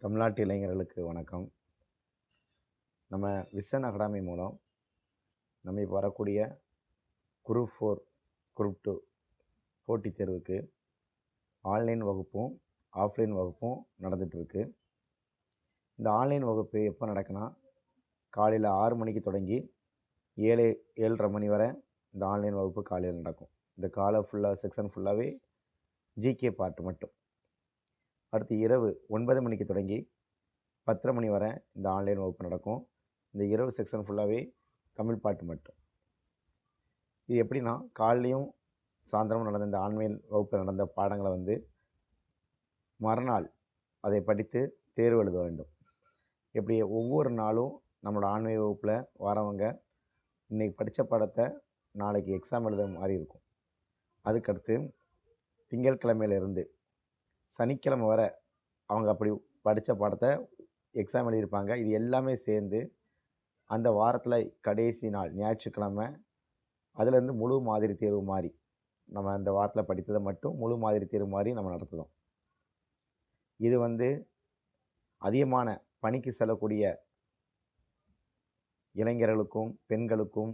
தமிழ்நாட்டு இளைஞர்களுக்கு வணக்கம். நம்ம விஸ்டன் அகாடமி மூலம் நம்ம இப்போ வரக்கூடிய குரூப் 4, குரூப் 2 போட்டித் தேர்வுக்கு ஆன்லைன் வகுப்பும் ஆஃப்லைன் வகுப்பும் நடந்துகிட்ருக்கு. இந்த ஆன்லைன் வகுப்பு எப்போ நடக்குன்னா, காலையில் 6 மணிக்கு தொடங்கி 7:30 மணி வரை இந்த ஆன்லைன் வகுப்பு காலையில் நடக்கும். இந்த காலை ஃபுல்லாக செக்ஷன் ஃபுல்லாகவே ஜிகே பார்ட் மட்டும். அடுத்து இரவு 9 மணிக்கு தொடங்கி 10:30 மணி வரை இந்த ஆன்லைன் வகுப்பு நடக்கும். இந்த இரவு செக்ஷன் ஃபுல்லாகவே தமிழ் பாட்டு மட்டும். இது எப்படின்னா, காலையும் சாயந்தரமும் நடந்த இந்த ஆன்லைன் வகுப்பில் நடந்த பாடங்களை மறுநாள் அதை படித்து தேர்வு எழுத வேண்டும். இப்படி ஒவ்வொரு நாளும் நம்மளோட ஆன்லைன் வகுப்பில் வரவங்க இன்றைக்கி படித்த பாடத்தை நாளைக்கு எக்ஸாம் எழுத மாதிரி இருக்கும். அதுக்கடுத்து திங்கட்கிழமையிலேருந்து சனிக்கிழமை வரை அவங்க அப்படி படித்த பாடத்தை எக்ஸாம் எழுதியிருப்பாங்க. இது எல்லாமே சேர்ந்து அந்த வாரத்தில் கடைசி நாள் ஞாயிற்றுக்கிழமை அதுலேருந்து முழு மாதிரி தேர்வு மாதிரி நம்ம அந்த வாரத்தில் படித்ததை மட்டும் முழு மாதிரி தேர்வு மாதிரி நம்ம நடத்துகிறோம். இது அதிகமான பணிக்கு செல்லக்கூடிய இளைஞர்களுக்கும் பெண்களுக்கும்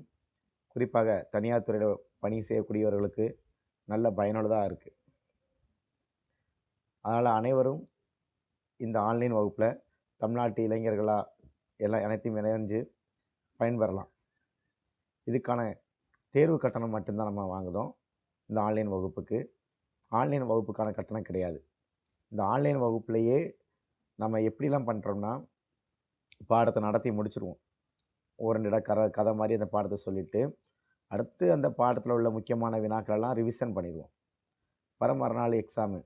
குறிப்பாக தனியார் துறையில் பணி செய்யக்கூடியவர்களுக்கு நல்ல பயனுள்ளதாக இருக்குது. அதனால் அனைவரும் இந்த ஆன்லைன் வகுப்பில் தமிழ்நாட்டு இளைஞர்களாக அனைத்தையும் இணைஞ்சு பயன்பெறலாம். இதுக்கான தேர்வு கட்டணம் மட்டும்தான் நம்ம வாங்குகிறோம். இந்த ஆன்லைன் வகுப்புக்கு ஆன்லைன் வகுப்புக்கான கட்டணம் கிடையாது. இந்த ஆன்லைன் வகுப்புலையே நம்ம எப்படிலாம் பண்ணுறோம்னா, பாடத்தை நடத்தி முடிச்சுருவோம். ஓரண்டிட கதை மாதிரி அந்த பாடத்தை சொல்லிவிட்டு அடுத்து அந்த பாடத்தில் உள்ள முக்கியமான வினாக்களெல்லாம் ரிவிஷன் பண்ணிடுவோம். மறுநாள் எக்ஸாமு.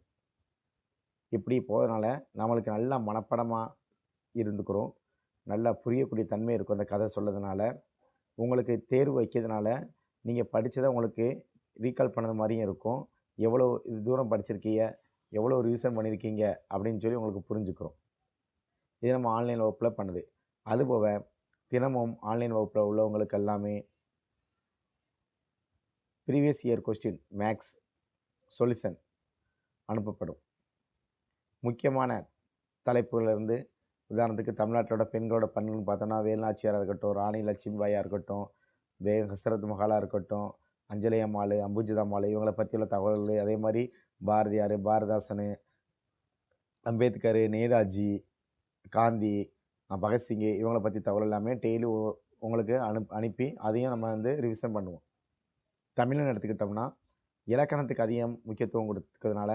இப்படி போகிறதுனால நம்மளுக்கு நல்லா மனப்பாடமாக இருந்துக்கிறோம். நல்லா புரியக்கூடிய தன்மை இருக்கும் அந்த கதை சொல்கிறதுனால. உங்களுக்கு தேர்வு வைக்கிறதுனால நீங்கள் படித்ததை உங்களுக்கு ரீகால் பண்ணது மாதிரியும் இருக்கும். எவ்வளோ இது தூரம் படிச்சிருக்கீங்க, எவ்வளோ ரிவிஷன் பண்ணியிருக்கீங்க அப்படின்னு சொல்லி உங்களுக்கு புரிஞ்சுக்கிறோம். இது நம்ம ஆன்லைன் வகுப்பில் பண்ணுது. அதுபோக தினமும் ஆன்லைன் வகுப்பில் உள்ளவங்களுக்கு எல்லாமே previous year question maths solution அனுப்பப்படும். முக்கியமான தலைப்புகளிலிருந்து உதாரணத்துக்கு தமிழ்நாட்டோட பெண்களோட பண்புன்னு பார்த்தோன்னா, வேலுநாச்சியாராக இருக்கட்டும், ராணி லட்சுமிபாயாக இருக்கட்டும், ஹசரத் மஹாலாக இருக்கட்டும், அஞ்சலை அம்மாள், அம்புஜிதா அம்மாள், இவங்களை பற்றியுள்ள தகவல்கள், அதே மாதிரி பாரதியார், பாரதாசன், அம்பேத்கர், நேதாஜி, காந்தி, பகத்சிங், இவங்களை பற்றி தகவல் எல்லாமே டெய்லி உங்களுக்கு அனுப்பி அதையும் நம்ம ரிவிஷன் பண்ணுவோம். தமிழ்னு எடுத்துக்கிட்டோம்னா இலக்கணத்துக்கு அதிகம் முக்கியத்துவம் கொடுக்கறதுனால